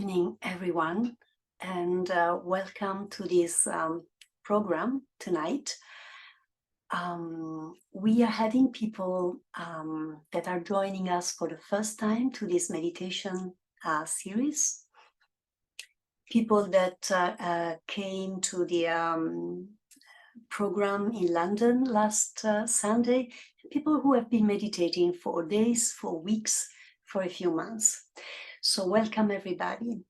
evening, everyone, and welcome to this program tonight. We are having people that are joining us for the first time to this meditation series. People that came to the program in London last Sunday, people who have been meditating for days, for weeks, for a few months. So welcome everybody,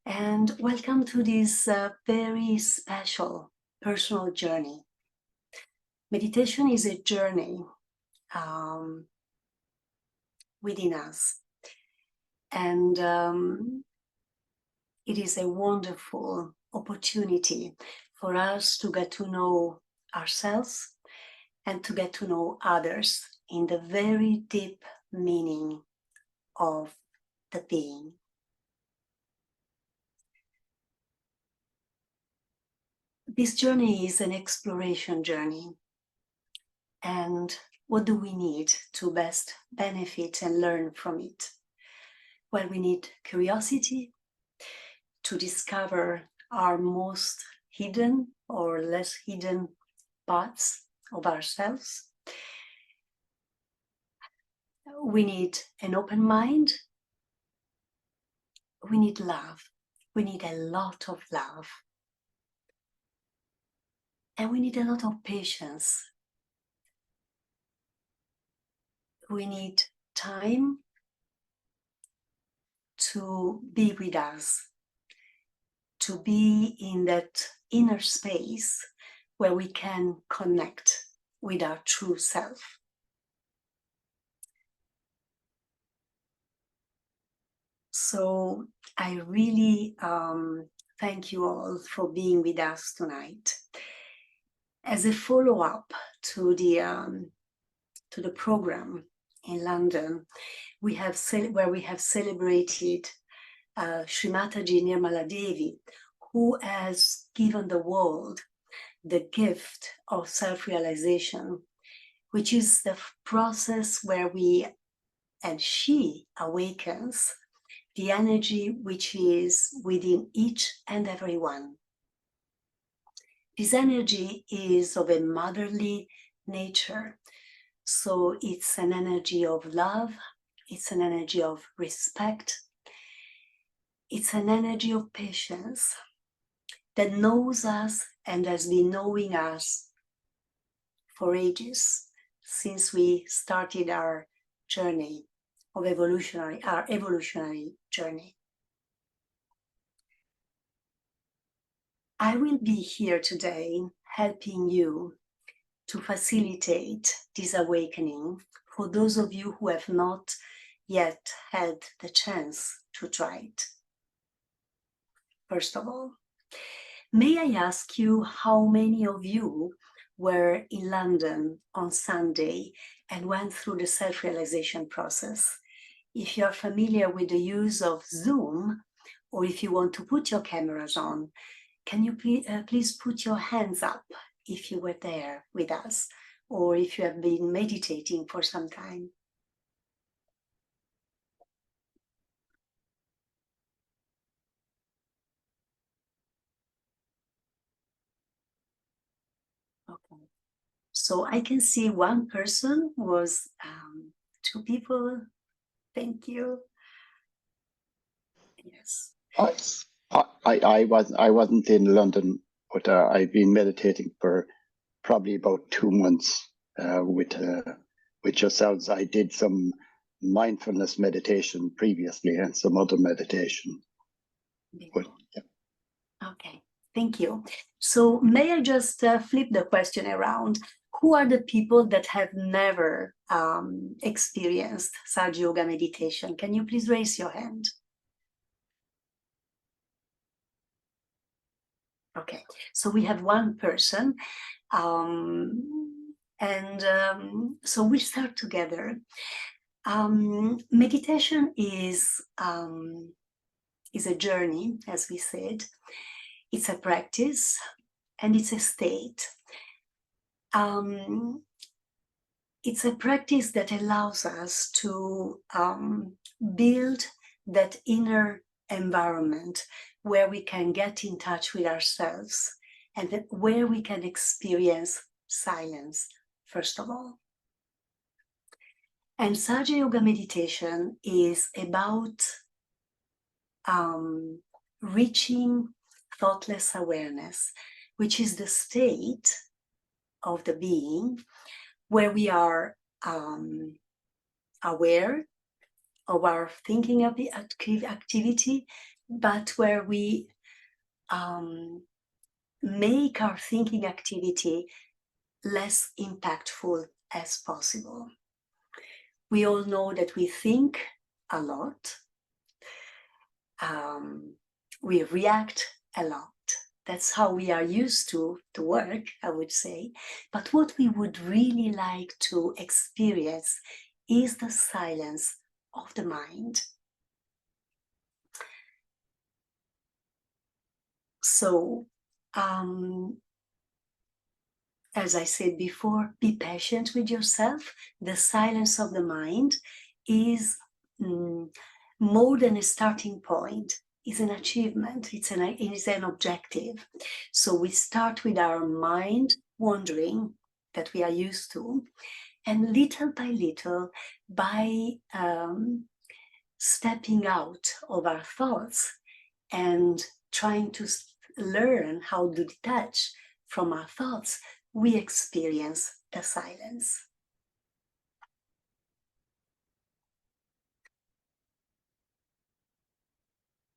and welcome to this very special personal journey. Meditation is a journey within us, and it is a wonderful opportunity for us to get to know ourselves and to get to know others in the very deep meaning of the being. This journey is an exploration journey. And what do we need to best benefit and learn from it? Well, we need curiosity to discover our most hidden or less hidden parts of ourselves. We need an open mind. We need love. We need a lot of love. And we need a lot of patience. We need time to be with us, to be in that inner space where we can connect with our true self. So I really thank you all for being with us tonight. As a follow-up to the program in London, where we have celebrated Shri Mataji Nirmala Devi, who has given the world the gift of self-realization, which is the process where she awakens the energy which is within each and every one. This energy is of a motherly nature, so it's an energy of love, it's an energy of respect, it's an energy of patience that knows us and has been knowing us for ages, since we started our journey of our evolutionary journey. I will be here today helping you to facilitate this awakening for those of you who have not yet had the chance to try it. First of all, may I ask you how many of you were in London on Sunday and went through the self-realization process? If you are familiar with the use of Zoom, or if you want to put your cameras on, can you please put your hands up if you were there with us, or if you have been meditating for some time? Okay. So I can see one person was, 2 people. Thank you. Yes. I wasn't in London, but I've been meditating for probably about 2 months with yourselves. I did some mindfulness meditation previously and some other meditation. But, yeah. Okay, thank you. So may I just flip the question around? Who are the people that have never experienced Sahaja Yoga meditation? Can you please raise your hand? Okay, so we have one person, so we'll start together. Meditation is a journey, as we said. It's a practice and it's a state. It's a practice that allows us to build that inner environment where we can get in touch with ourselves and where we can experience silence, first of all. And Sahaja Yoga meditation is about reaching thoughtless awareness, which is the state of the being where we are aware of our thinking of the activity, but where we make our thinking activity less impactful as possible. We all know that we think a lot. We react a lot. That's how we are used to work, I would say. But what we would really like to experience is the silence of the mind. So, as I said before, be patient with yourself. The silence of the mind is more than a starting point. It's an achievement, it is an objective. So we start with our mind wandering that we are used to, and little by little, by stepping out of our thoughts and trying to learn how to detach from our thoughts, we experience the silence.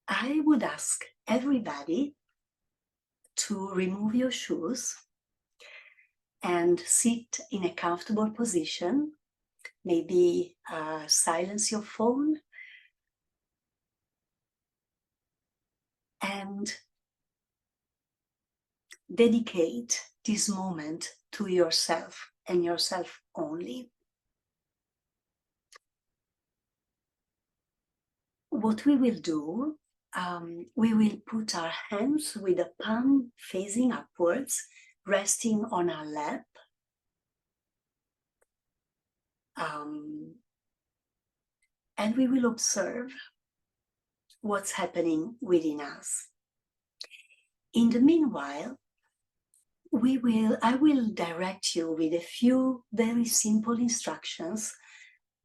I would ask everybody to remove your shoes and sit in a comfortable position. Maybe silence your phone and dedicate this moment to yourself and yourself only. What we will do, we will put our hands with the palm facing upwards, resting on our lap. And we will observe what's happening within us. In the meanwhile, I will direct you with a few very simple instructions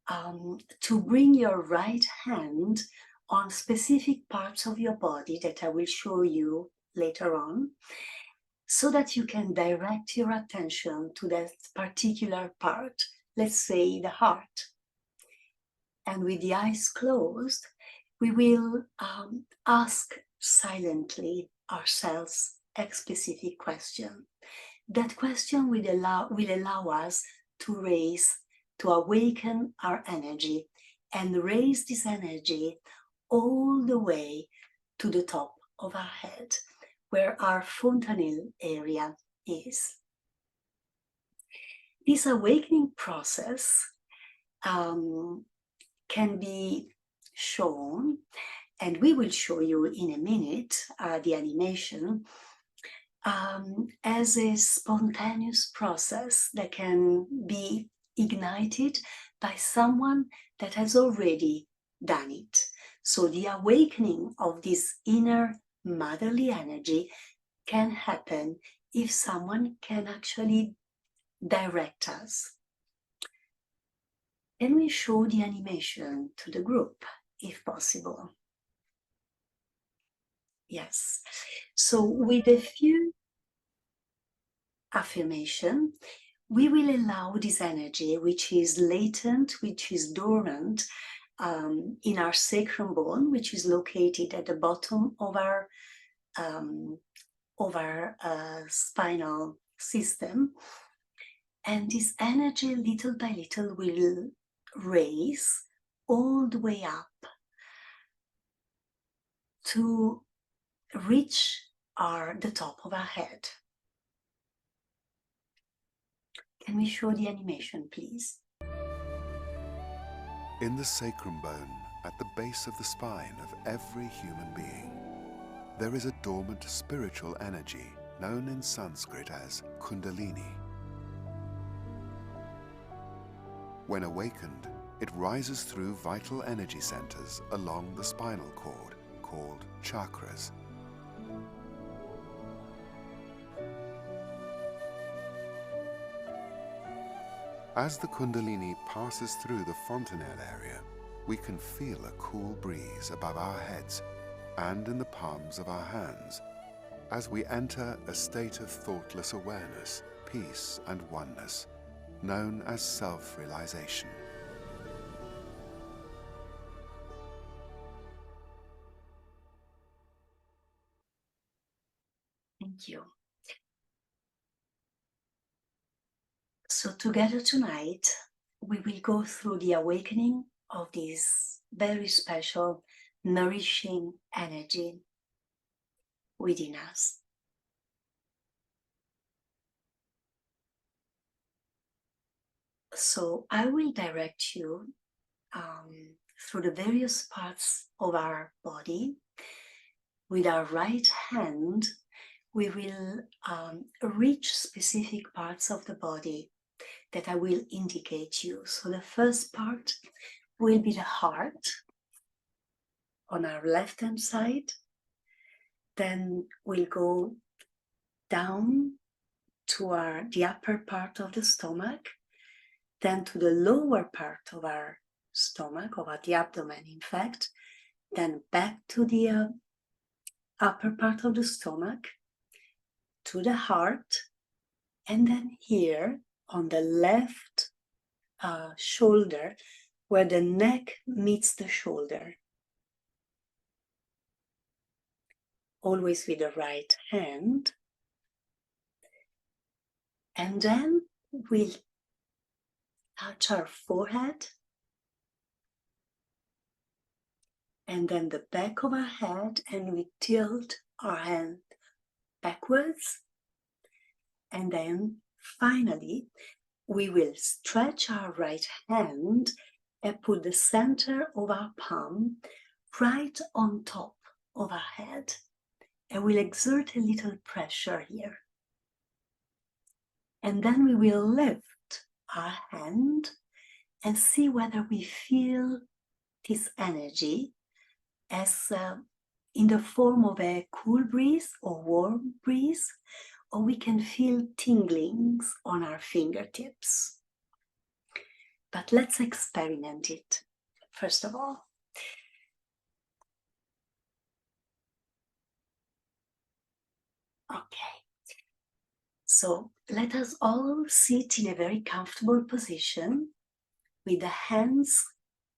to bring your right hand on specific parts of your body that I will show you later on, so that you can direct your attention to that particular part, let's say the heart. And with the eyes closed, we will ask silently ourselves a specific question. That question will allow us to awaken our energy and raise this energy all the way to the top of our head, where our fontanelle area is. This awakening process can be shown, and we will show you in a minute the animation, as a spontaneous process that can be ignited by someone that has already done it. So the awakening of this inner motherly energy can happen if someone can actually direct us. Can we show the animation to the group, if possible? Yes. So with a few affirmations, we will allow this energy, which is latent, which is dormant, in our sacrum bone, which is located at the bottom of our spinal system. And this energy, little by little, will raise all the way up to reach the top of our head. Can we show the animation, please? In the sacrum bone, at the base of the spine of every human being, there is a dormant spiritual energy known in Sanskrit as Kundalini. When awakened, it rises through vital energy centers along the spinal cord, called chakras. As the Kundalini passes through the fontanelle area, we can feel a cool breeze above our heads and in the palms of our hands as we enter a state of thoughtless awareness, peace and oneness, known as self-realization. Thank you. So together tonight, we will go through the awakening of this very special, nourishing energy within us. So I will direct you through the various parts of our body. With our right hand, we will reach specific parts of the body that I will indicate you. So the first part will be the heart on our left hand side. Then we'll go down to the upper part of the stomach, then to the lower part of our stomach, of the abdomen in fact, then back to the upper part of the stomach, to the heart, and then here on the left shoulder, where the neck meets the shoulder. Always with the right hand. And then we'll touch our forehead, and then the back of our head, and we tilt our hand backwards. And then finally, we will stretch our right hand and put the center of our palm right on top of our head. And we'll exert a little pressure here. And then we will lift our hand and see whether we feel this energy as in the form of a cool breeze or warm breeze, or we can feel tinglings on our fingertips. But let's experiment it first of all. Okay, so let us all sit in a very comfortable position with the hands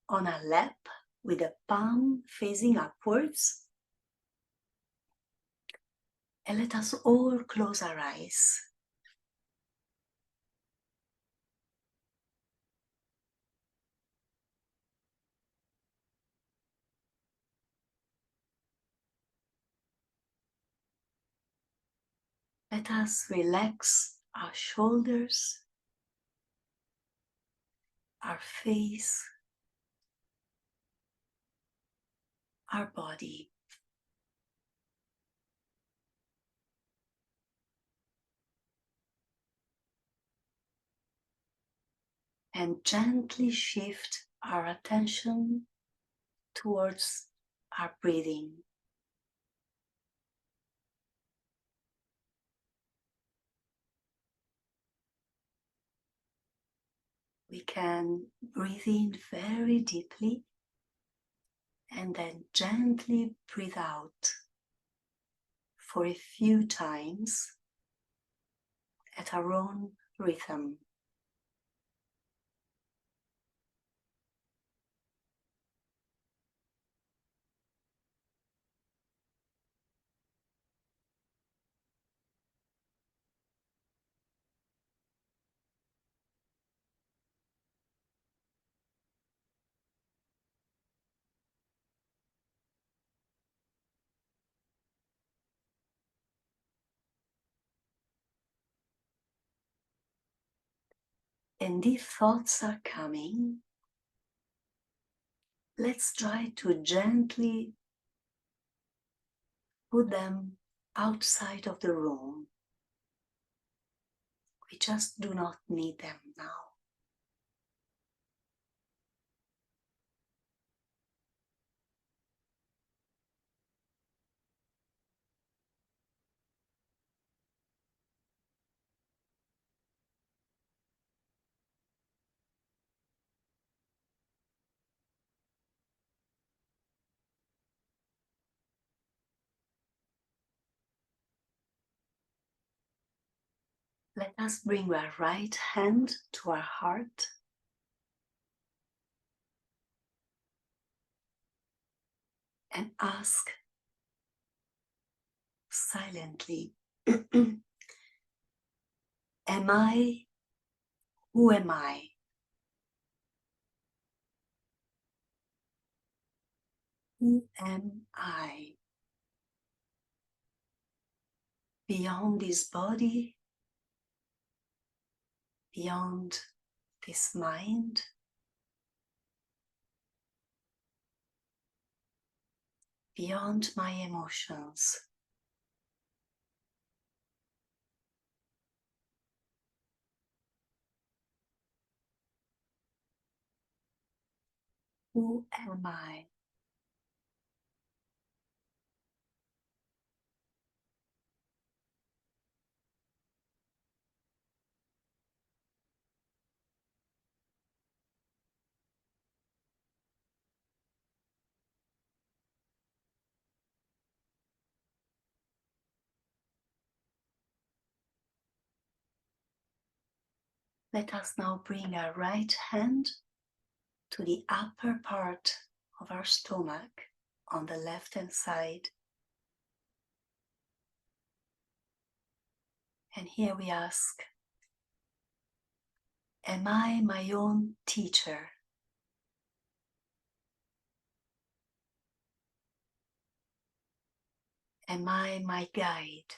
on our lap, with the palm facing upwards. And let us all close our eyes. Let us relax our shoulders, our face, our body. And gently shift our attention towards our breathing. We can breathe in very deeply and then gently breathe out for a few times at our own rhythm. And if thoughts are coming, let's try to gently put them outside of the room. We just do not need them now. Let us bring our right hand to our heart and ask silently, am I, who am I? Who am I? Beyond this body, beyond this mind, beyond my emotions. Who am I? Let us now bring our right hand to the upper part of our stomach on the left hand side. And here we ask, am I my own teacher? Am I my guide?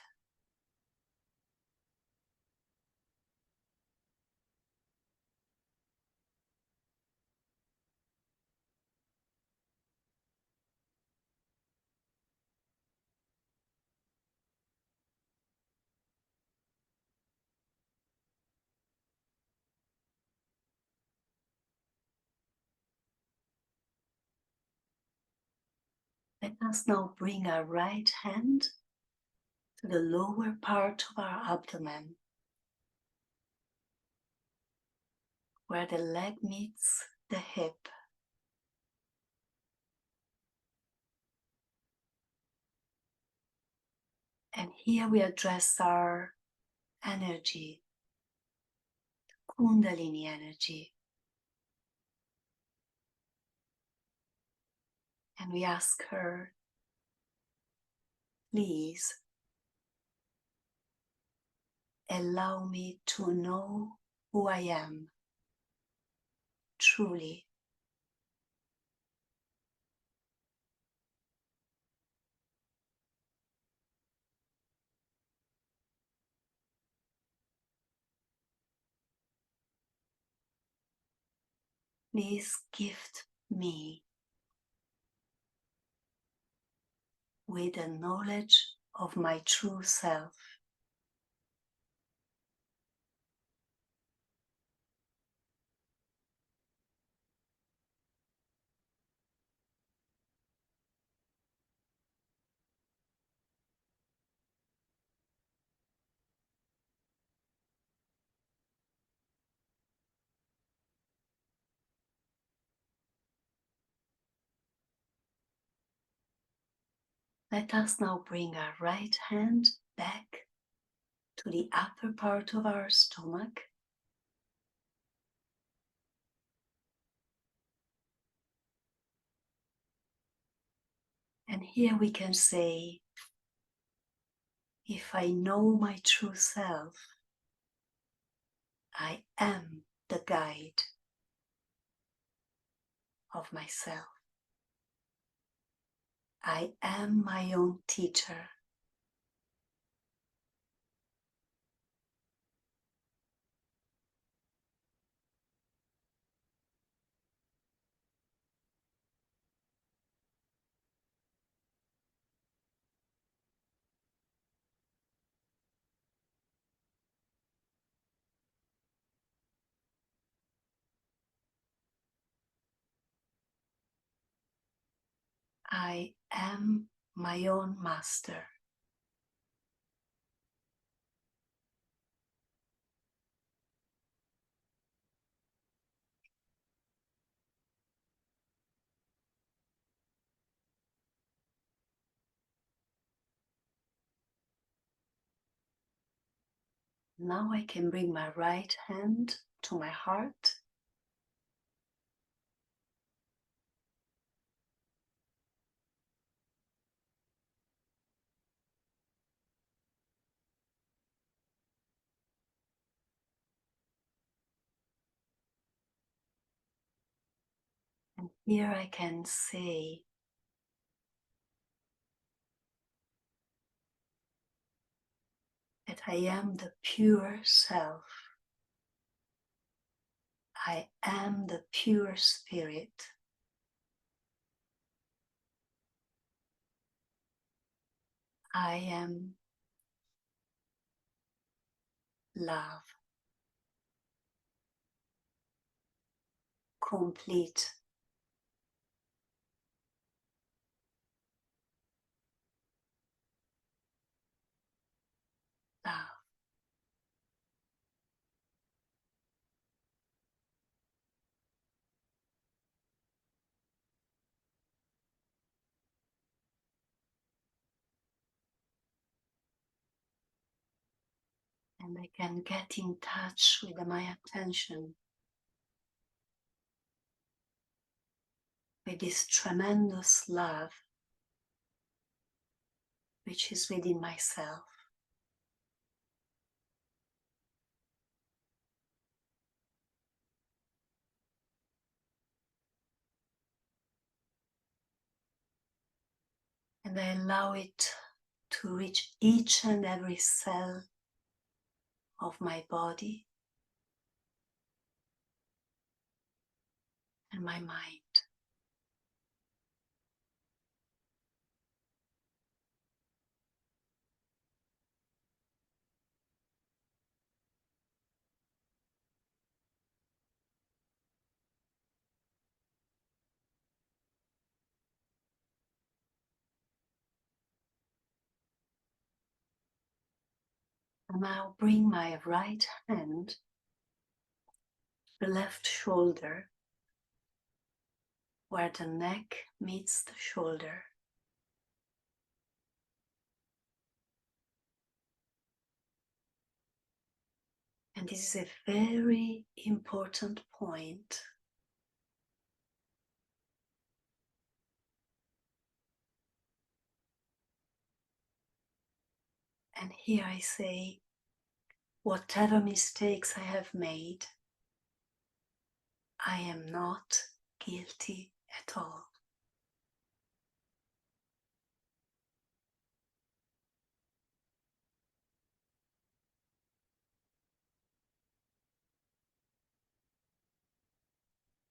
Let us now bring our right hand to the lower part of our abdomen, where the leg meets the hip. And here we address our energy, Kundalini energy. And we ask her, please allow me to know who I am truly. Please gift me with the knowledge of my true self. Let us now bring our right hand back to the upper part of our stomach. And here we can say, if I know my true self, I am the guide of myself. I am my own teacher. I am my own master. Now I can bring my right hand to my heart. And here I can say, that I am the pure self. I am the pure spirit. I am love, complete love. And I can get in touch with my attention with this tremendous love which is within myself. And I allow it to reach each and every cell of my body and my mind. And now bring my right hand to the left shoulder, where the neck meets the shoulder. And this is a very important point. And here I say, whatever mistakes I have made, I am not guilty at all.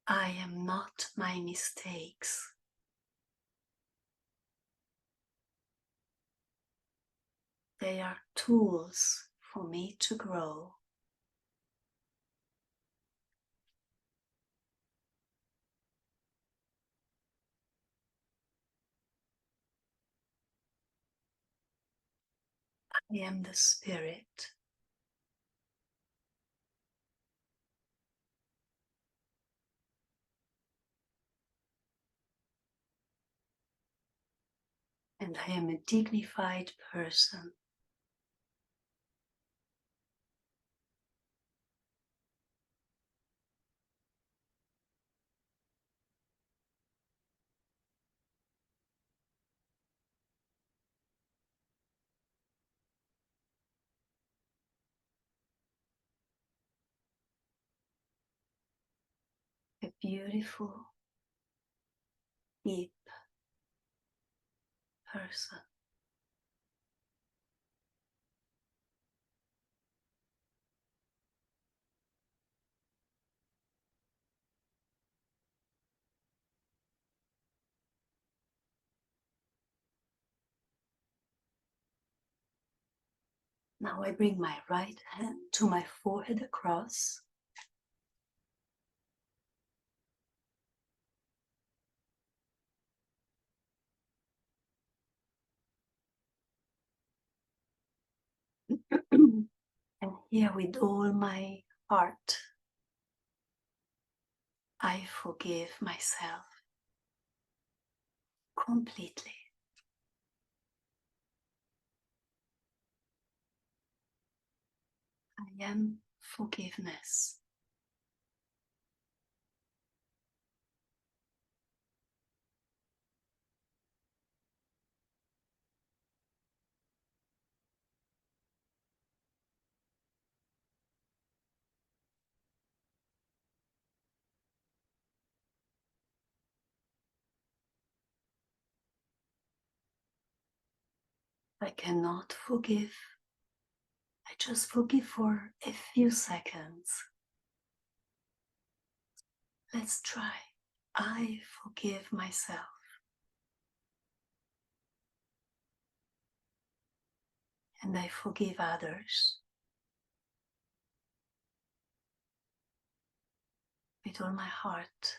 I am not my mistakes. They are tools for me to grow. I am the spirit. And I am a dignified person. A beautiful, deep person. Now I bring my right hand to my forehead across. And here with all my heart, I forgive myself completely. I am forgiveness. I cannot forgive. I just forgive for a few seconds. Let's try. I forgive myself. And I forgive others with all my heart.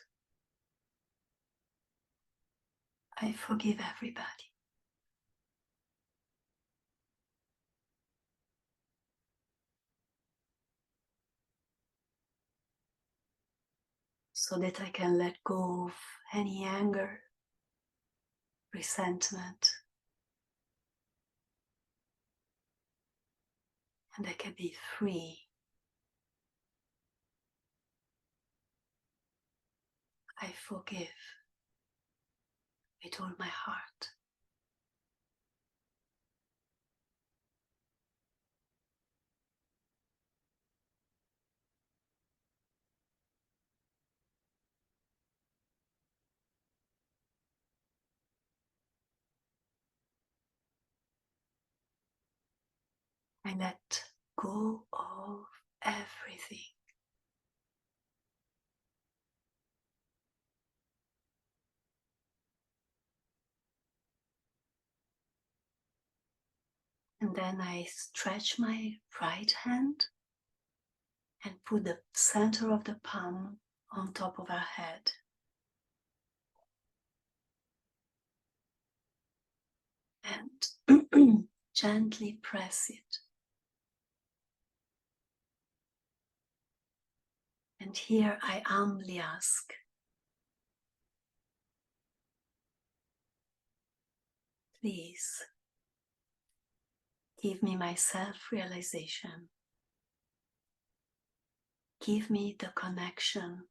I forgive everybody. So that I can let go of any anger, resentment, and I can be free. I forgive with all my heart. I let go of everything. And then I stretch my right hand and put the center of the palm on top of our head. And gently press it. And here I humbly ask, please give me my self-realization. Give me the connection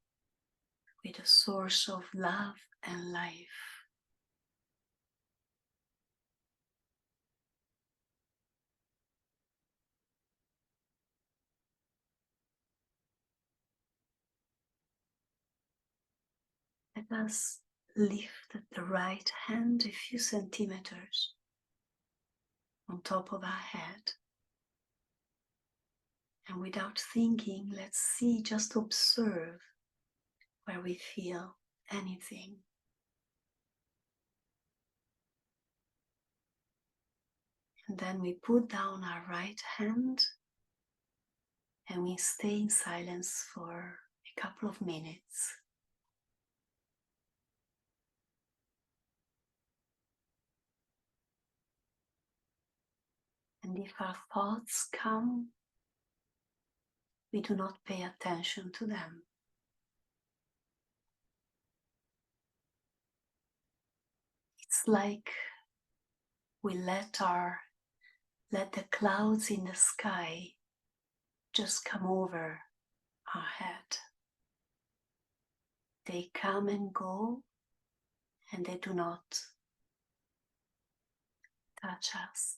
with the source of love and life. Let us lift the right hand a few centimeters on top of our head. And without thinking, let's see, just observe where we feel anything. And then we put down our right hand and we stay in silence for a couple of minutes. And if our thoughts come, we do not pay attention to them. It's like we let the clouds in the sky just come over our head. They come and go, and they do not touch us.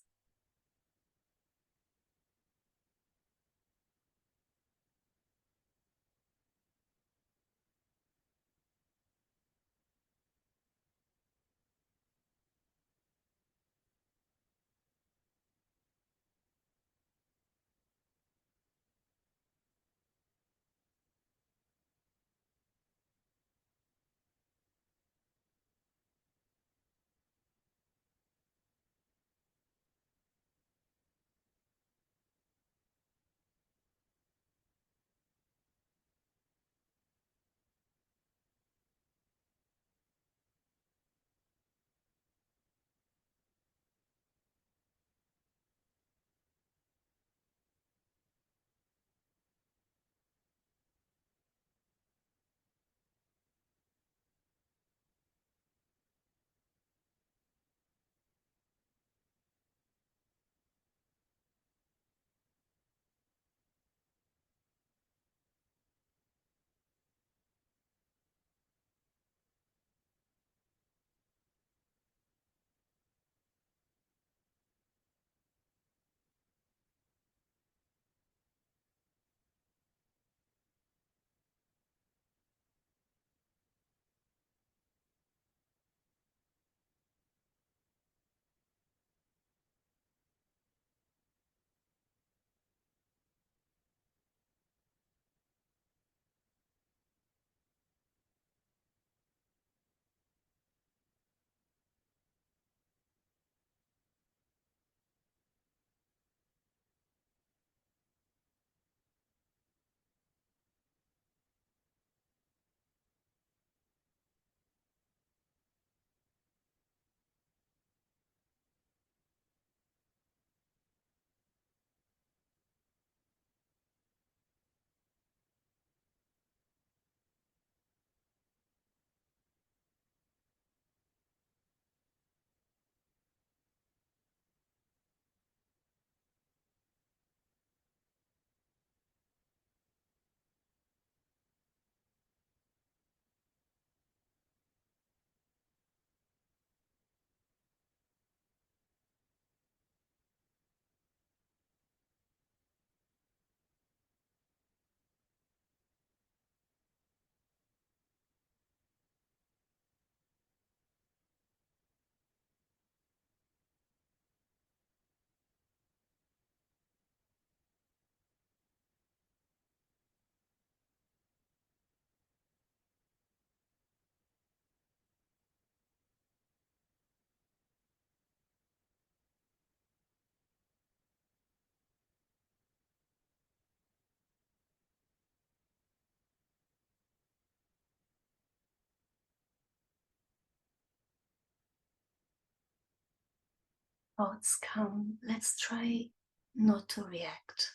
thoughts come, let's try not to react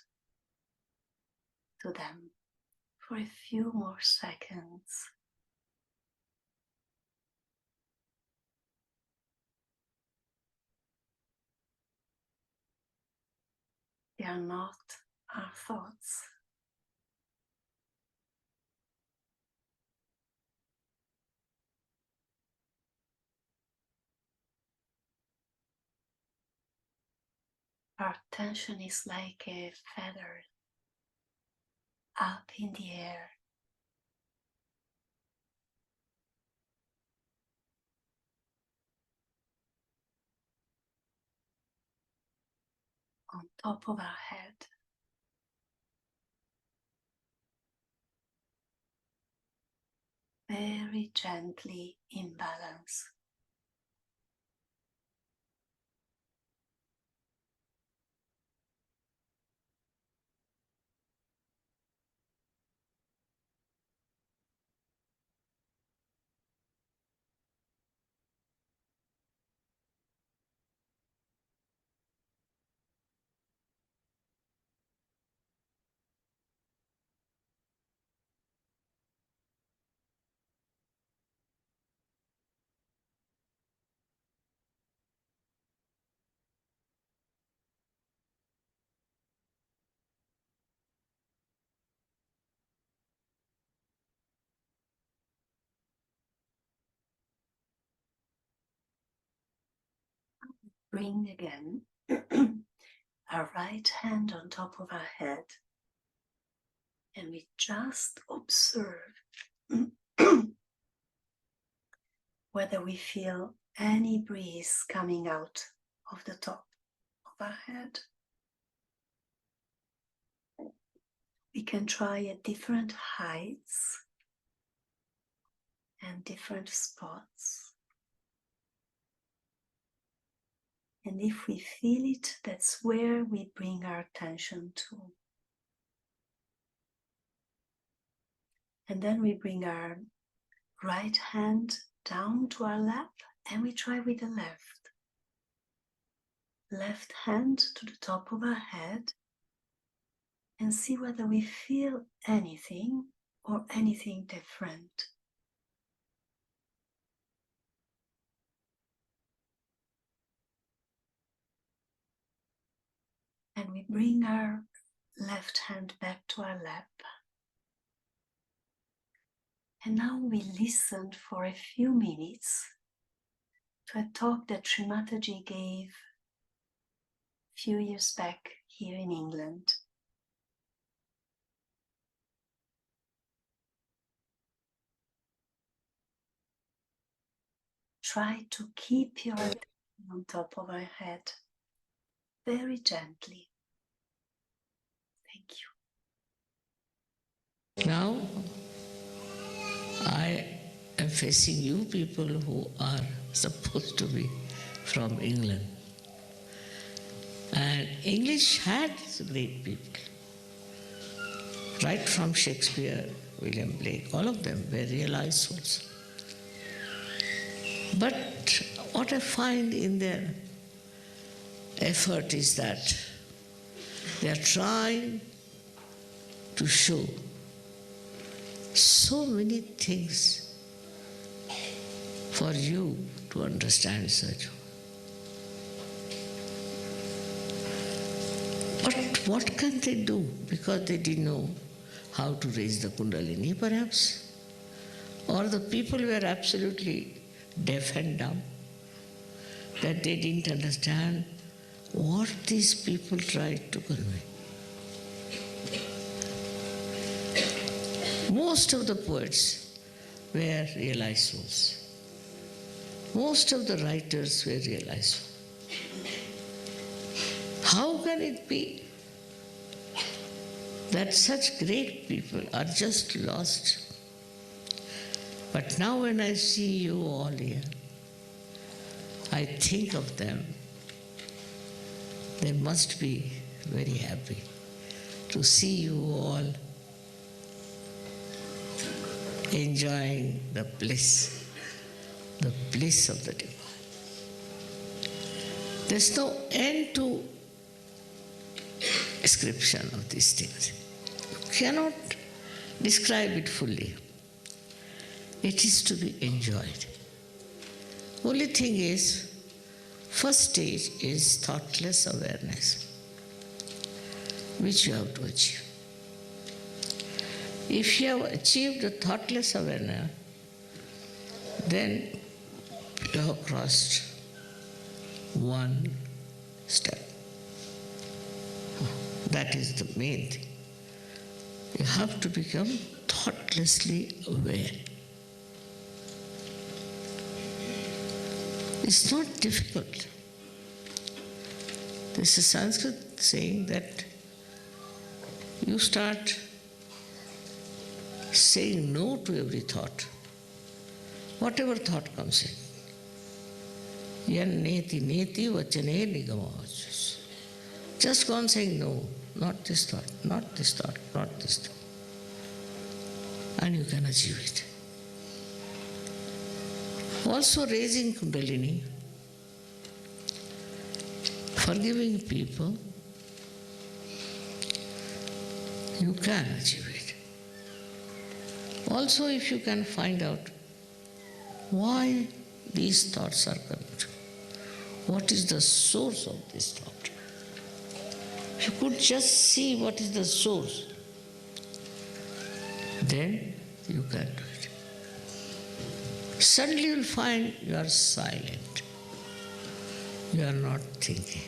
to them for a few more seconds. They are not our thoughts. Our attention is like a feather up in the air, on top of our head. Very gently in balance. Bring again our right hand on top of our head, and we just observe whether we feel any breeze coming out of the top of our head. We can try at different heights and different spots. And if we feel it, that's where we bring our attention to. And then we bring our right hand down to our lap and we try with the left. Left hand to the top of our head and see whether we feel anything or anything different. And we bring our left hand back to our lap. And now we listen for a few minutes to a talk that Shri Mataji gave a few years back here in England. Try to keep your attention on top of our head, very gently. Thank you. Now, I am facing you people who are supposed to be from England. And English had great people. Right from Shakespeare, William Blake, all of them were realized souls. But what I find in their effort is that they are trying to show so many things for you to understand such. But what can they do? Because they didn't know how to raise the Kundalini, perhaps. Or the people were absolutely deaf and dumb, that they didn't understand what these people tried to convey. Most of the poets were realized souls. Most of the writers were realized souls. How can it be that such great people are just lost? But now when I see you all here, I think of them. They must be very happy to see you all enjoying the bliss of the divine. There's no end to description of these things. You cannot describe it fully. It is to be enjoyed. Only thing is, first stage is thoughtless awareness, which you have to achieve. If you have achieved the thoughtless awareness, then you have crossed one step. That is the main thing. You have to become thoughtlessly aware. It's not difficult. There's a Sanskrit saying that you start saying no to every thought, whatever thought comes in. Yan neti neti vachane nigamavachas. Just go on saying no, not this thought, not this thought, not this thought. And you can achieve it. Also raising Kundalini, forgiving people, you can achieve it. Also, if you can find out why these thoughts are coming, what is the source of this thought? If you could just see what is the source, then you can do it. Suddenly you will find you are silent. You are not thinking.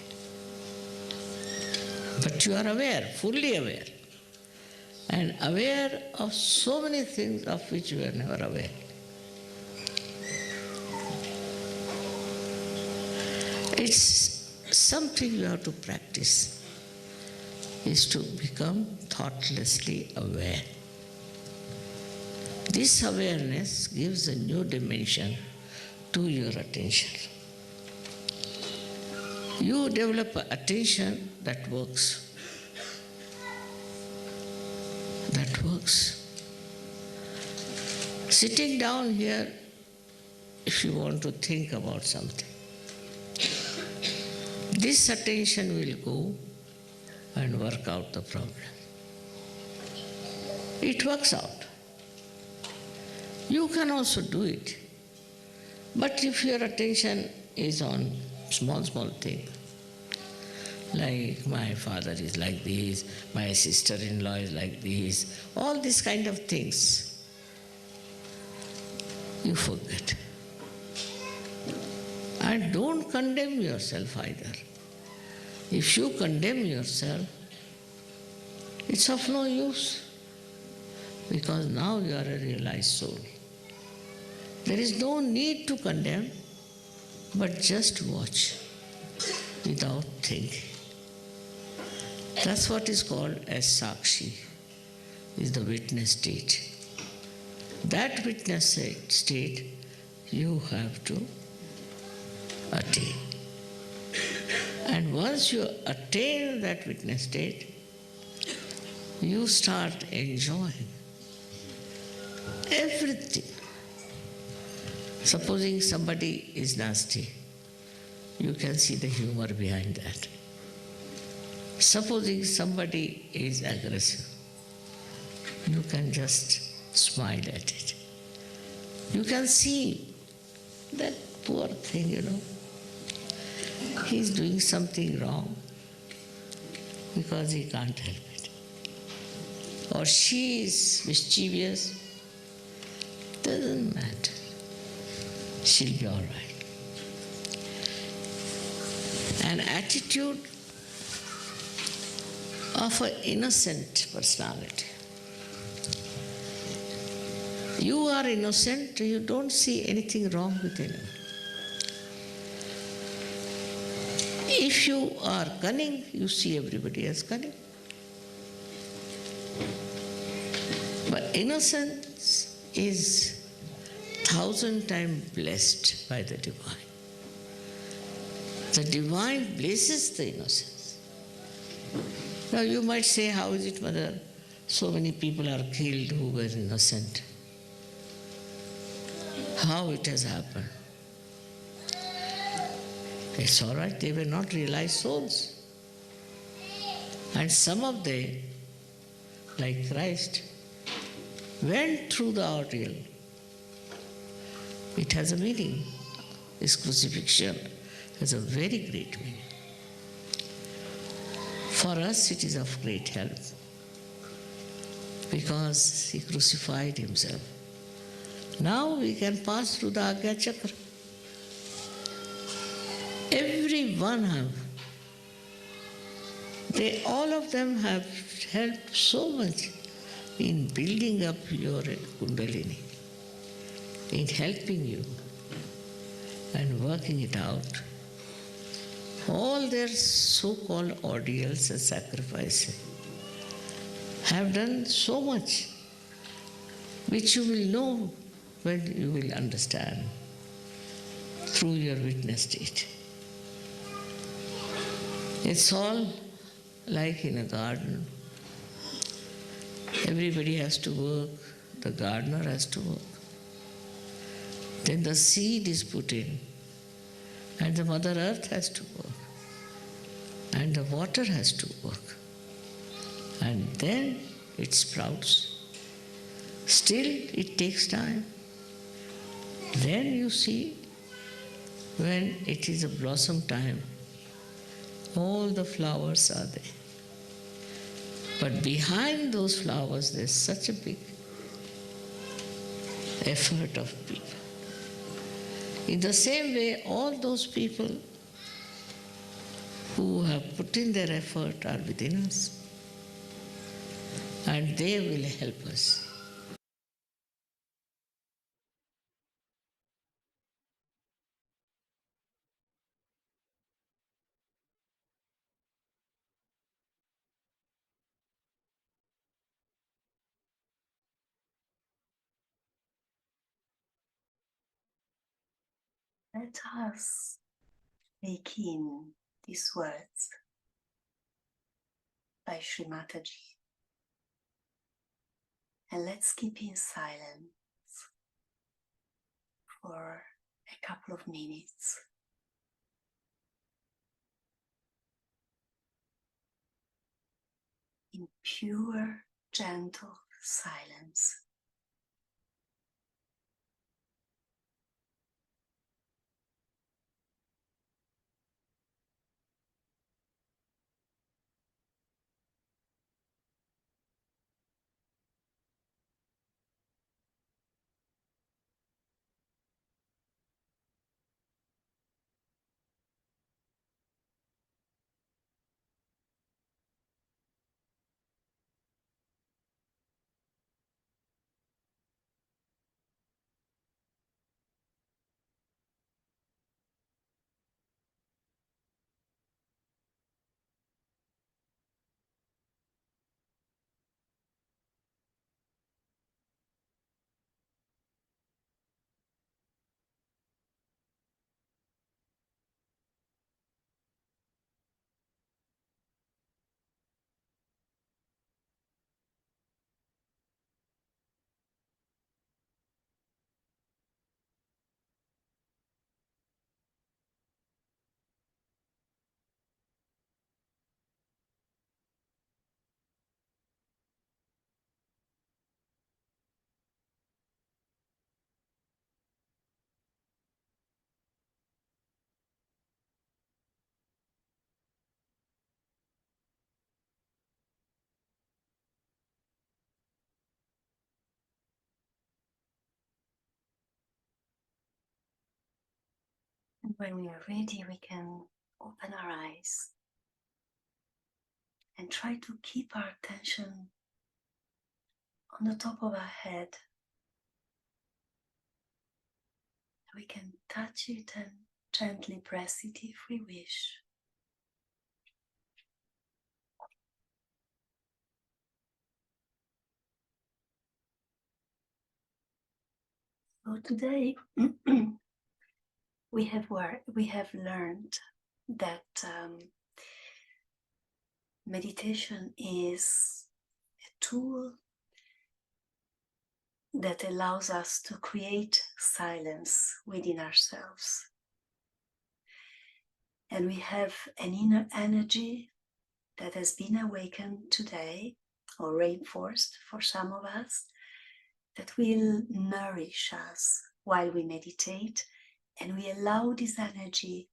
But you are aware, fully aware. And aware of so many things of which you were never aware. It's something you have to practice, is to become thoughtlessly aware. This awareness gives a new dimension to your attention. You develop an attention that works. That works. Sitting down here, if you want to think about something, this attention will go and work out the problem. It works out. You can also do it. But if your attention is on small thing, like my father is like this, my sister-in-law is like this, all these kind of things, you forget. And don't condemn yourself either. If you condemn yourself, it's of no use, because now you are a realized soul. There is no need to condemn, but just watch without thinking. That's what is called as sakshi, is the witness state. That witness state you have to attain. And once you attain that witness state, you start enjoying everything. Supposing somebody is nasty, you can see the humor behind that. Supposing somebody is aggressive, you can just smile at it. You can see that poor thing, he's doing something wrong because he can't help it. Or she is mischievous, doesn't matter. She'll be all right. An attitude of an innocent personality. You are innocent, you don't see anything wrong with anyone. If you are cunning, you see everybody as cunning. But innocence is 1,000 times blessed by the divine. The divine blesses the innocence. Now you might say, how is it, Mother, so many people are killed who were innocent? How it has happened? It's all right, they were not realized souls. And some of them, like Christ, went through the ordeal. It has a meaning. This crucifixion has a very great meaning. For us, it is of great help because he crucified himself. Now we can pass through the Agya Chakra. Everyone all of them have helped so much in building up your Kundalini, in helping you and working it out. All their so-called ordeals and sacrifices have done so much, which you will know when you will understand through your witness state. It's all like in a garden. Everybody has to work, the gardener has to work. Then the seed is put in, and the Mother Earth has to work, and the water has to work, and then it sprouts. Still, it takes time. Then you see, when it is a blossom time, all the flowers are there. But behind those flowers, there's such a big effort of people. In the same way, all those people who have put in their effort are within us, and they will help us. Let us take in these words by Shri Mataji, and let's keep in silence for a couple of minutes. In pure, gentle silence. And when we are ready, we can open our eyes and try to keep our attention on the top of our head. We can touch it and gently press it if we wish. So today we have learned that meditation is a tool that allows us to create silence within ourselves. And we have an inner energy that has been awakened today, or reinforced for some of us, that will nourish us while we meditate, and we allow this energy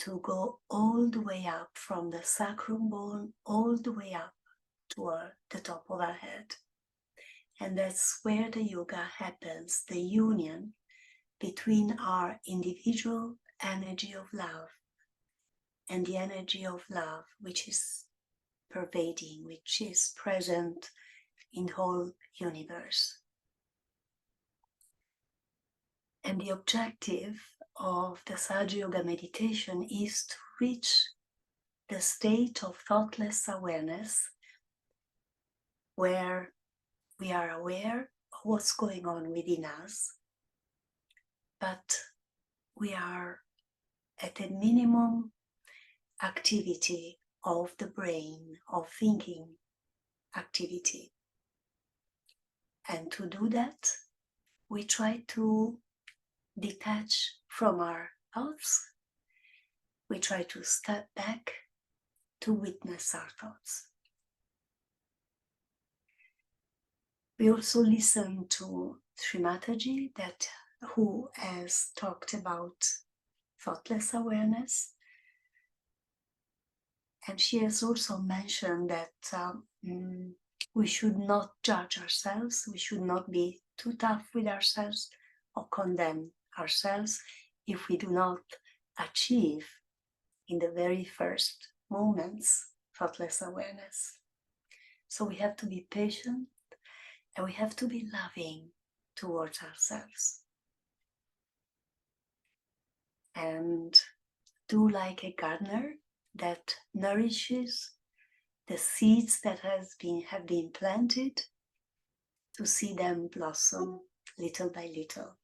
to go all the way up from the sacrum bone, all the way up to the top of our head. And that's where the yoga happens, the union between our individual energy of love and the energy of love which is pervading, which is present in the whole universe. And the objective of the Sahaja Yoga meditation is to reach the state of thoughtless awareness, where we are aware of what's going on within us, but we are at a minimum activity of the brain, of thinking activity. And to do that, we try to detach from our thoughts. We try to step back to witness our thoughts. We also listen to Shri Mataji, who has talked about thoughtless awareness. And she has also mentioned that we should not judge ourselves, we should not be too tough with ourselves or condemn ourselves if we do not achieve in the very first moments thoughtless awareness. So we have to be patient and we have to be loving towards ourselves. And do like a gardener that nourishes the seeds that have been planted, to see them blossom little by little.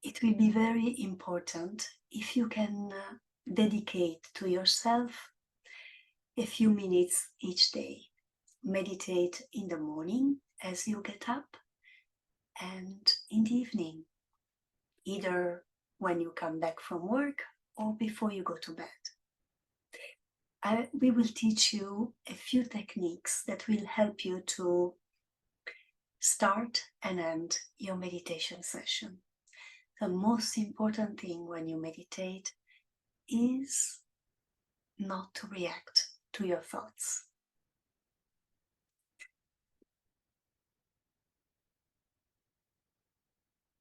It will be very important if you can dedicate to yourself a few minutes each day. Meditate in the morning as you get up, and in the evening, either when you come back from work or before you go to bed. We will teach you a few techniques that will help you to start and end your meditation session. The most important thing when you meditate is not to react to your thoughts.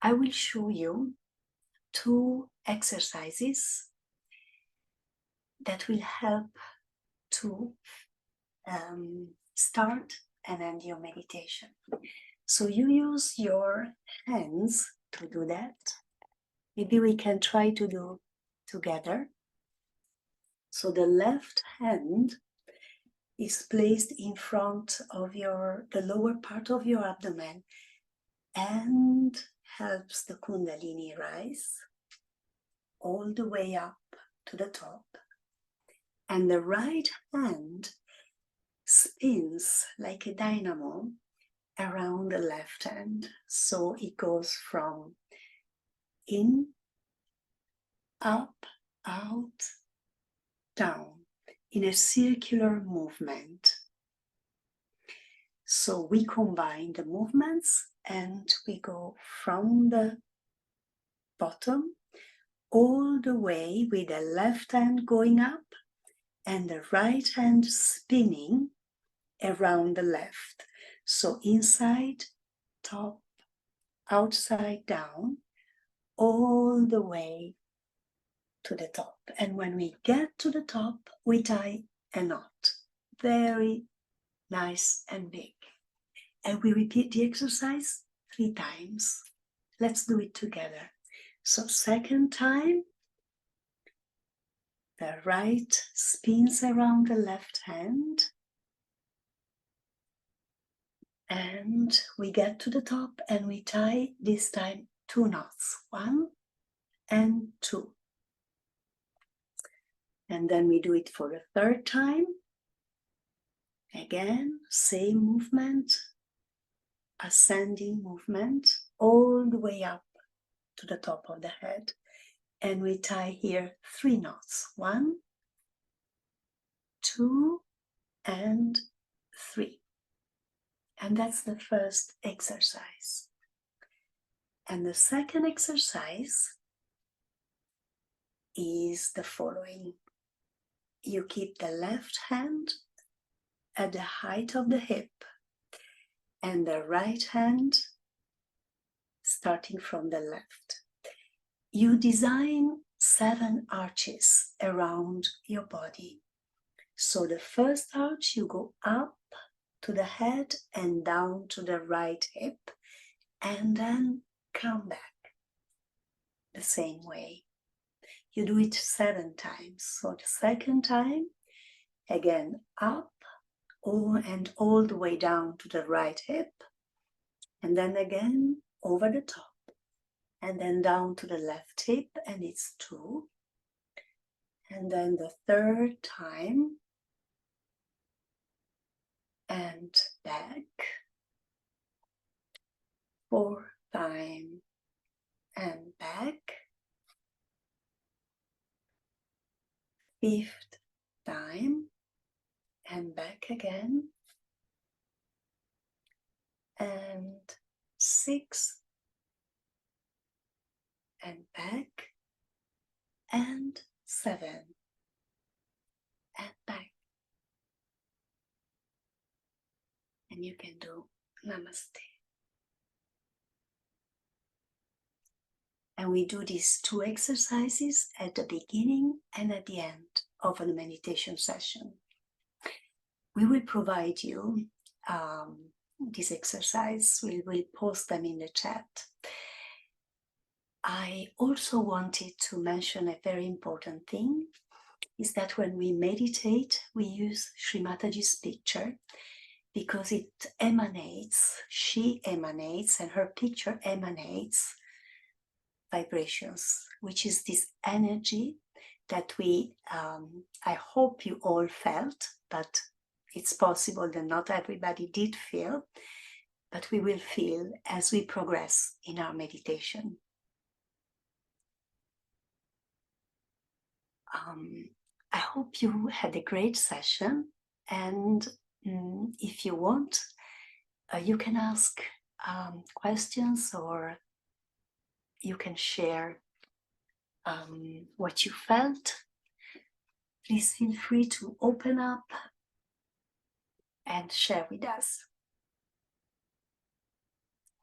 I will show you 2 exercises that will help to start and end your meditation. So you use your hands to do that. Maybe we can try to do together. So the left hand is placed in front of the lower part of your abdomen and helps the Kundalini rise all the way up to the top. And the right hand spins like a dynamo around the left hand. So it goes from in, up, out, down in a circular movement. So we combine the movements and we go from the bottom all the way with the left hand going up and the right hand spinning around the left. So inside, top, outside, down, all the way to the top. And when we get to the top, we tie a knot, very nice and big. And we repeat the exercise 3 times. Let's do it together. So second time, the right spins around the left hand. And we get to the top and we tie this time 2 knots, 1 and 2. And then we do it for the third time. Again, same movement, ascending movement, all the way up to the top of the head. And we tie here 3 knots. 1, 2, and 3. And that's the first exercise. And the second exercise is the following. You keep the left hand at the height of the hip and the right hand starting from the left. You design 7 arches around your body. So the first arch, you go up to the head and down to the right hip, and then come back the same way. You do it 7 times. So the second time, again, up and all the way down to the right hip, and then again over the top, and then down to the left hip, and it's 2. And then the third time, and back, 4th time, and back, 5th time, and back again, and 6th, and back, and 7, and back. And you can do Namaste. And we do these 2 exercises at the beginning and at the end of a meditation session. We will provide you this exercise. We will post them in the chat. I also wanted to mention a very important thing, is that when we meditate, we use Shri Mataji's picture because it emanates, she emanates, and her picture emanates vibrations, which is this energy that we, I hope you all felt, but it's possible that not everybody did feel, but we will feel as we progress in our meditation. I hope you had a great session, and if you want, you can ask questions, or you can share what you felt. Please feel free to open up and share with us.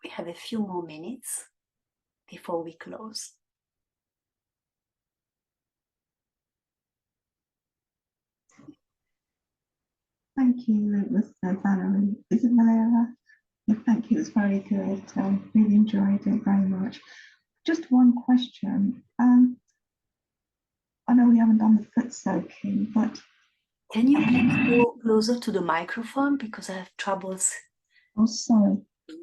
We have a few more minutes before we close. Thank you, it was Valerie. Is it Valera? Yeah, thank you, it was very good. Really enjoyed it very much. Just one question. I know we haven't done the foot soaking, but... Can you please go closer to the microphone, because I have troubles? Oh, sorry.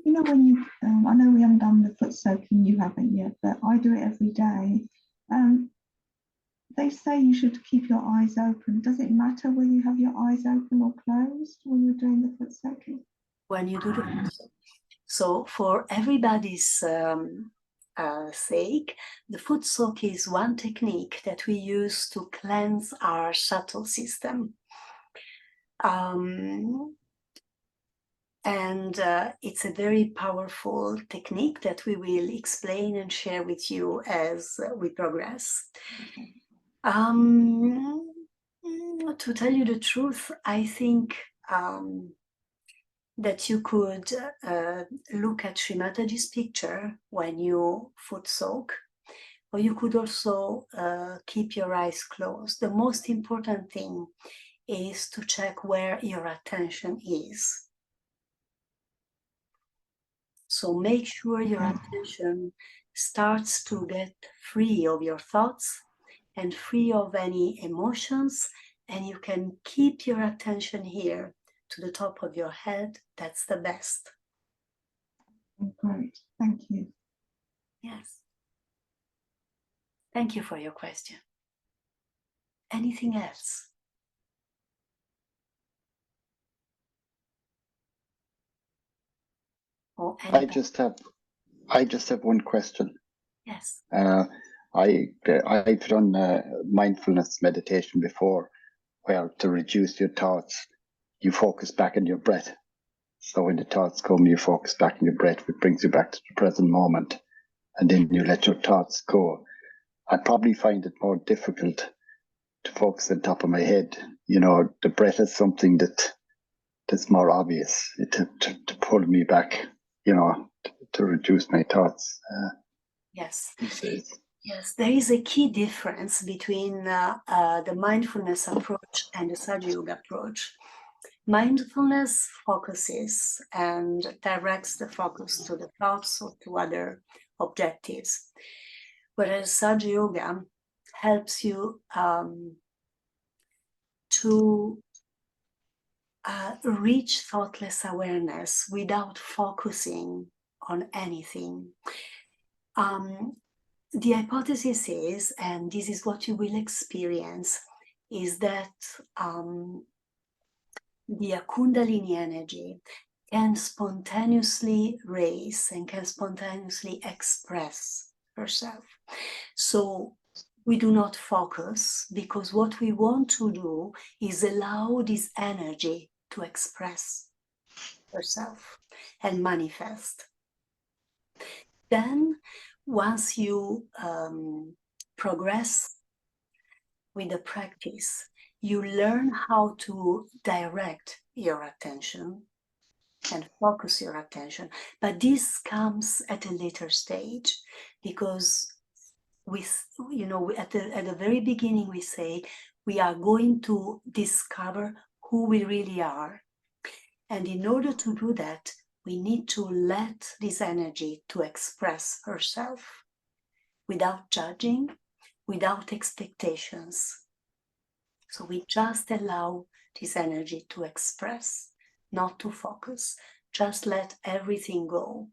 You know, when you, I know we haven't done the foot soaking, you haven't yet, but I do it every day. They say you should keep your eyes open. Does it matter whether you have your eyes open or closed when you're doing the foot soaking? When you do the foot soak. So for everybody's sake, the foot soak is one technique that we use to cleanse our subtle system. It's a very powerful technique that we will explain and share with you as we progress. To tell you the truth, I think that you could look at Shri Mataji's picture when you foot soak, or you could also keep your eyes closed. The most important thing is to check where your attention is. So make sure your attention starts to get free of your thoughts and free of any emotions, and you can keep your attention here to the top of your head. That's the best. Great, thank you. Yes. Thank you for your question. Anything else? Or I just have one question. Yes. I've done mindfulness meditation before, where to reduce your thoughts, you focus back on your breath. So when the thoughts come, you focus back on your breath, which brings you back to the present moment, and then you let your thoughts go. I probably find it more difficult to focus on top of my head. You know, the breath is something that's more obvious to pull me back, you know, to reduce my thoughts. Yes. These days. Yes, there is a key difference between the mindfulness approach and the Sahaja Yoga approach. Mindfulness focuses and directs the focus to the thoughts or to other objectives, whereas Sahaja Yoga helps you to reach thoughtless awareness without focusing on anything. The hypothesis is, and this is what you will experience, is that the Kundalini energy can spontaneously raise and can spontaneously express herself. So we do not focus, because what we want to do is allow this energy to express herself and manifest. Then, once you progress with the practice, you learn how to direct your attention and focus your attention. But this comes at a later stage, because at the very beginning we say we are going to discover who we really are. And in order to do that, we need to let this energy to express herself without judging, without expectations. So we just allow this energy to express, not to focus. Just let everything go.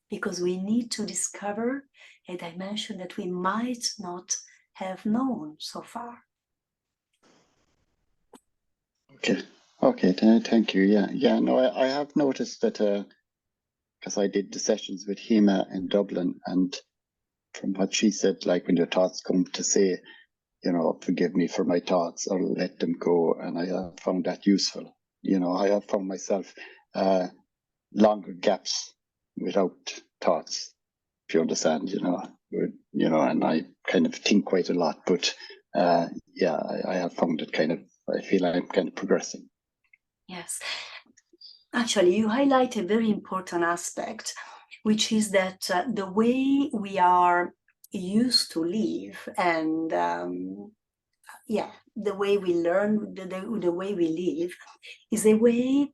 Because we need to discover a dimension that we might not have known so far. Okay, thank you. Yeah, no, I have noticed that, because I did the sessions with Hema in Dublin, and from what she said, like when your thoughts come, to say, you know, forgive me for my thoughts, or let them go, and I have found that useful. You know, I have found myself longer gaps without thoughts, if you understand, and I kind of think quite a lot, but yeah, I have found it I feel I'm kind of progressing. Yes. Actually, you highlight a very important aspect, which is that the way we are used to live, and the way we learn, the way we live, is a way,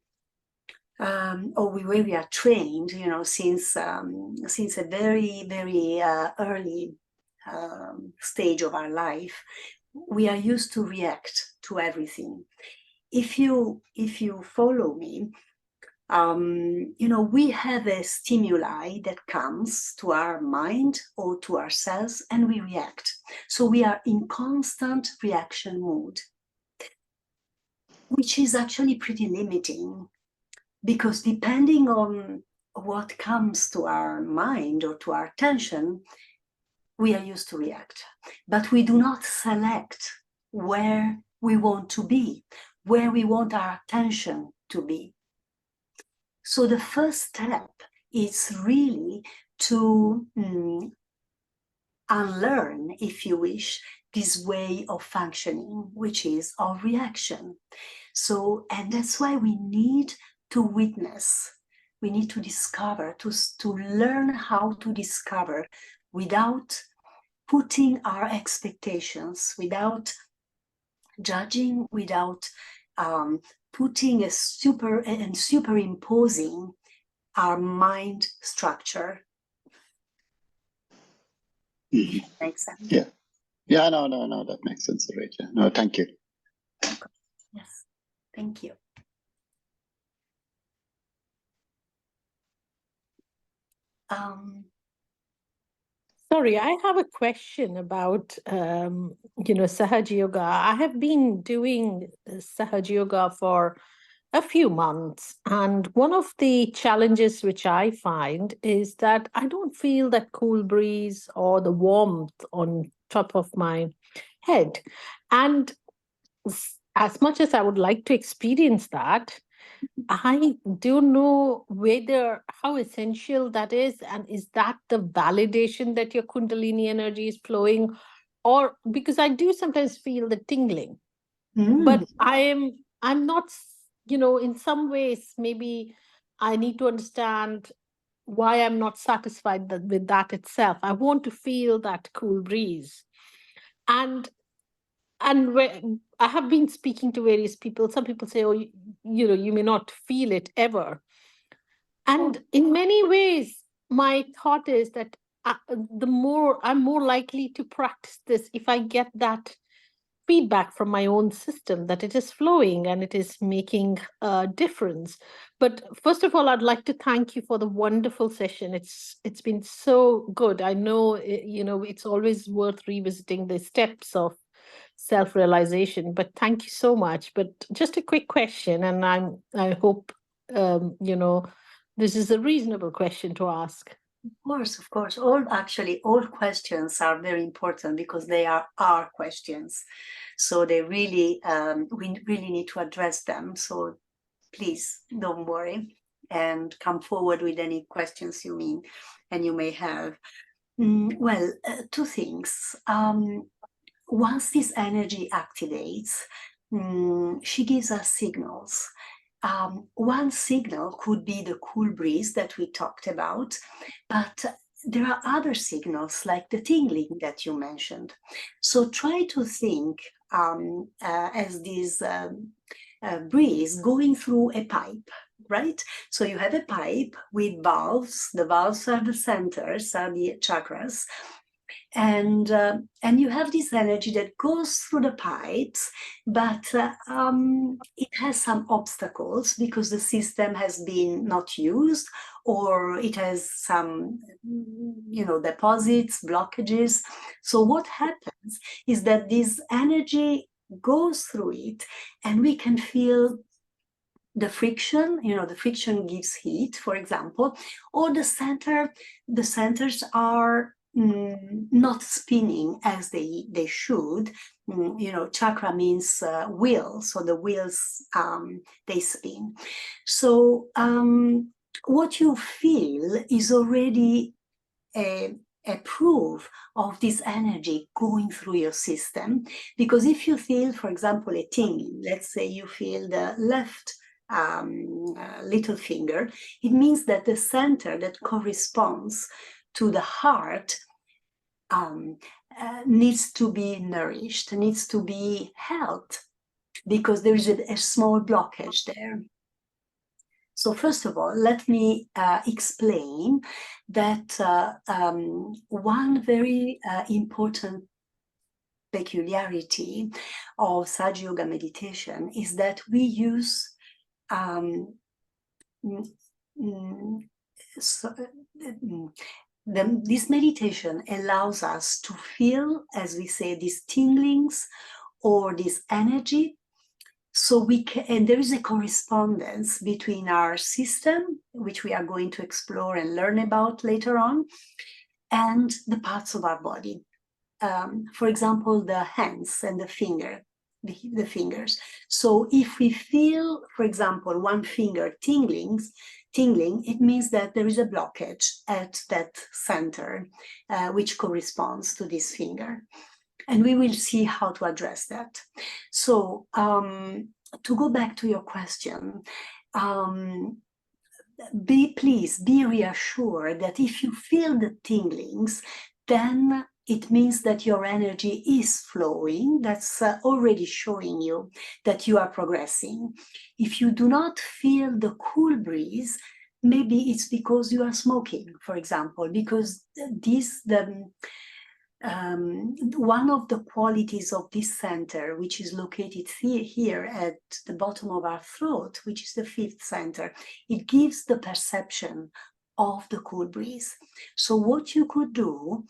or the way we are trained, since a very, very early stage of our life. We are used to react to everything. If you follow me, we have a stimuli that comes to our mind or to our cells, and we react. So we are in constant reaction mode, which is actually pretty limiting, because depending on what comes to our mind or to our attention, we are used to react. But we do not select where we want to be, where we want our attention to be. So the first step is really to unlearn, if you wish, this way of functioning, which is of reaction. So, and that's why we need to witness, we need to discover, to learn how to discover without putting our expectations, without judging, without putting and superimposing our mind structure. Mm-hmm. Makes sense? Yeah, no, that makes sense, right? Yeah. No, thank you. Yes, thank you. Sorry, I have a question about, Sahaja Yoga. I have been doing Sahaja Yoga for a few months. And one of the challenges which I find is that I don't feel that cool breeze or the warmth on top of my head. And as much as I would like to experience that, I don't know whether how essential that is, and is that the validation that your Kundalini energy is flowing, or because I do sometimes feel the tingling, but I'm not, in some ways, maybe I need to understand why I'm not satisfied with that itself. I want to feel that cool breeze. And when I have been speaking to various people, some people say, oh, you may not feel it ever. And in many ways, my thought is that I'm more likely to practice this if I get that feedback from my own system that it is flowing and it is making a difference. But first of all, I'd like to thank you for the wonderful session. It's been so good. I know, it's always worth revisiting the steps of self-realization, but thank you so much. But just a quick question, and I hope this is a reasonable question to ask. Of course. All questions are very important because they are our questions. So they really, we really need to address them. So please don't worry and come forward with any questions you may have. Well, two things. Once this energy activates, she gives us signals. One signal could be the cool breeze that we talked about, but there are other signals like the tingling that you mentioned. So try to think as this breeze going through a pipe, right? So you have a pipe with valves. The valves are the centers, are the chakras. And you have this energy that goes through the pipes, but it has some obstacles because the system has been not used, or it has some deposits, blockages. So what happens is that this energy goes through it, and we can feel the friction. The friction gives heat, for example, or the centers are not spinning as they should. Chakra means wheel, so the wheels they spin. So what you feel is already a proof of this energy going through your system. Because if you feel, for example, a tingling, let's say you feel the left little finger, it means that the center that corresponds to the heart needs to be nourished, needs to be held, because there is a small blockage there. So first of all, let me explain that one very important peculiarity of Sahaja Yoga meditation is that we use this meditation allows us to feel, as we say, these tinglings or this energy. So and there is a correspondence between our system, which we are going to explore and learn about later on, and the parts of our body. For example, the hands and the fingers. So if we feel, for example, one finger tingling, it means that there is a blockage at that center, which corresponds to this finger. And we will see how to address that. So to go back to your question, please be reassured that if you feel the tinglings, then it means that your energy is flowing. That's already showing you that you are progressing. If you do not feel the cool breeze, maybe it's because you are smoking, for example, because one of the qualities of this center, which is located here at the bottom of our throat, which is the fifth center, it gives the perception of the cool breeze. So what you could do,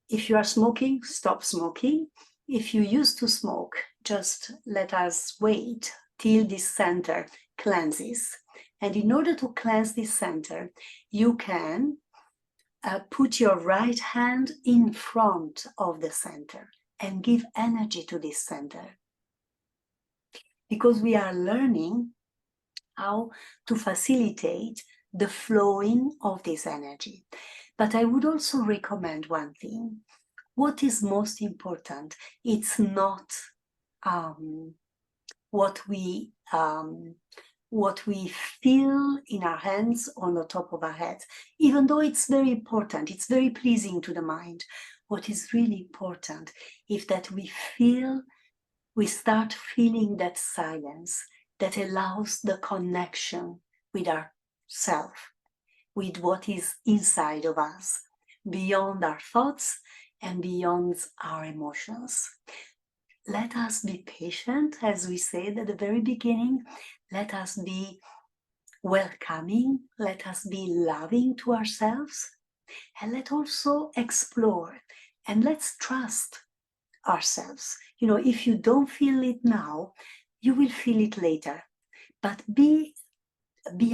if you are smoking, stop smoking. If you used to smoke, just let us wait till this center cleanses. And in order to cleanse this center, you can put your right hand in front of the center and give energy to this center. Because we are learning how to facilitate the flowing of this energy. But I would also recommend one thing. What is most important, it's not what we feel in our hands on the top of our heads, even though it's very important, it's very pleasing to the mind. What is really important is that we start feeling that silence that allows the connection with ourself, with what is inside of us, beyond our thoughts and beyond our emotions. Let us be patient, as we said at the very beginning. Let us be welcoming. Let us be loving to ourselves. And let's also explore. And let's trust ourselves. You know, if you don't feel it now, you will feel it later. But be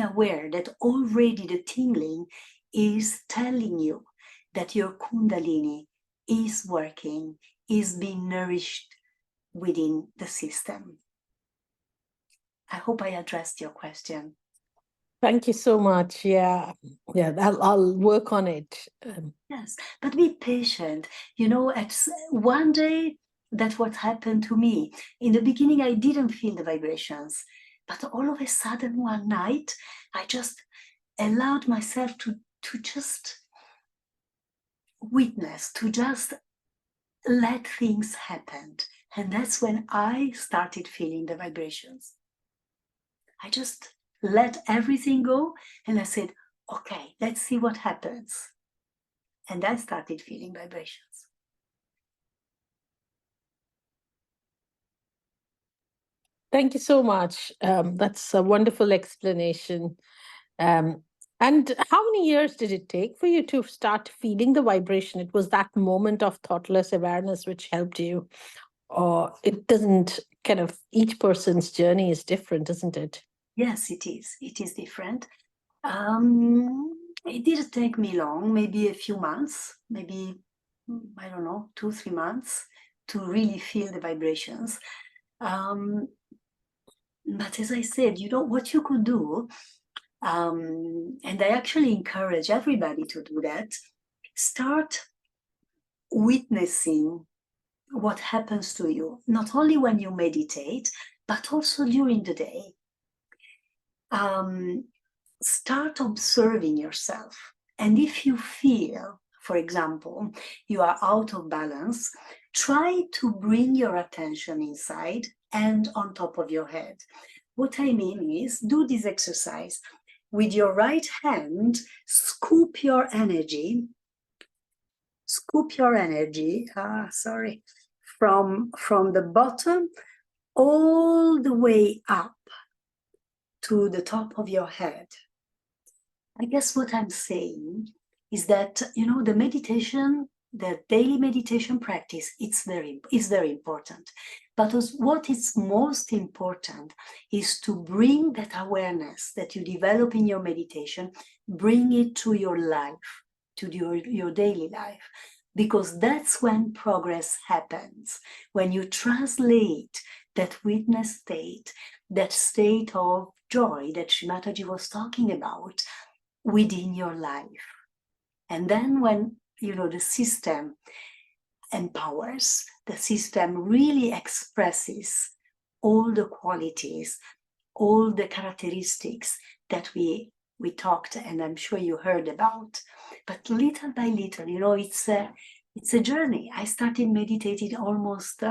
aware that already the tingling is telling you that your Kundalini is working, is being nourished within the system. I hope I addressed your question. Thank you so much. Yeah, I'll work on it. Yes, but be patient. You know, one day, that's what happened to me. In the beginning, I didn't feel the vibrations, but all of a sudden, one night, I just allowed myself to just witness, to just let things happen. And that's when I started feeling the vibrations. I just let everything go and I said, okay, let's see what happens. And I started feeling vibrations. Thank you so much. That's a wonderful explanation. And how many years did it take for you to start feeling the vibration? It was that moment of thoughtless awareness which helped you, or it doesn't, kind of, each person's journey is different, isn't it? Yes, it is. It is different. It didn't take me long, maybe a few months, maybe, I don't know, 2-3 months to really feel the vibrations. But as I said, you know, what you could do, and I actually encourage everybody to do that, start witnessing what happens to you, not only when you meditate, but also during the day. Start observing yourself. And if you feel, for example, you are out of balance, try to bring your attention inside and on top of your head. What I mean is, do this exercise. With your right hand, scoop your energy from the bottom all the way up to the top of your head. I guess what I'm saying is that, you know, the meditation, the daily meditation practice, is very important. But what is most important is to bring that awareness that you develop in your meditation, bring it to your life, to your daily life. Because that's when progress happens. When you translate that witness state, that state of joy that Shri Mataji was talking about, within your life. And then when, you know, the system empowers, the system really expresses all the qualities, all the characteristics that we talked, and I'm sure you heard about. But little by little, you know, it's a journey. I started meditating almost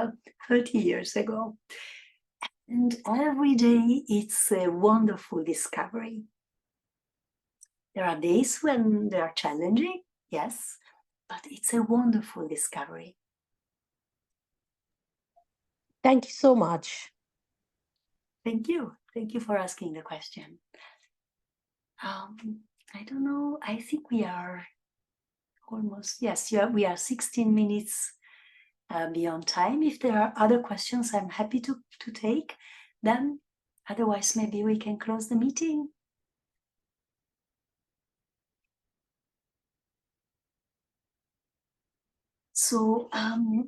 30 years ago. And every day it's a wonderful discovery. There are days when they are challenging, yes, but it's a wonderful discovery. Thank you so much. Thank you. Thank you for asking the question. I don't know. I think we are almost, yes, we are 16 minutes beyond time. If there are other questions, I'm happy to take them. Otherwise, maybe we can close the meeting. So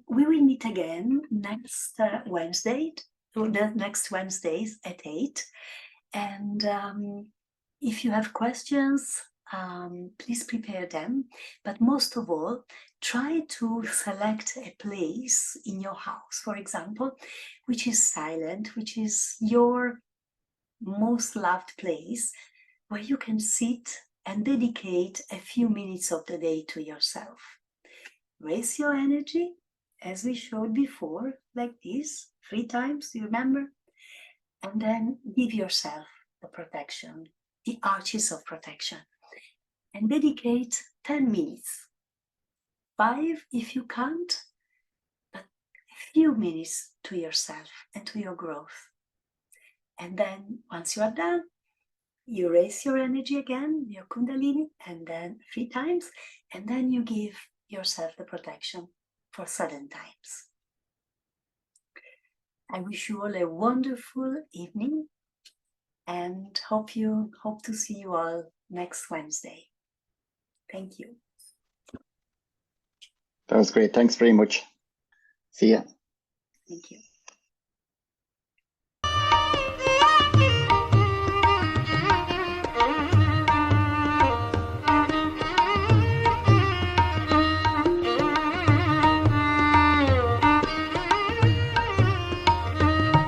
we will meet again next Wednesday, the next Wednesdays at 8. And if you have questions, please prepare them. But most of all, try to select a place in your house, for example, which is silent, which is your most loved place, where you can sit and dedicate a few minutes of the day to yourself. Raise your energy, as we showed before, like this, 3 times, do you remember? And then give yourself the protection, the arches of protection, and dedicate 10 minutes. 5 if you can't, but a few minutes to yourself and to your growth. And then once you are done, you raise your energy again, your Kundalini, and then 3 times, and then you give yourself the protection for 7 times. I wish you all a wonderful evening and hope to see you all next Wednesday. Thank you. That was great. Thanks very much. See ya. Thank you.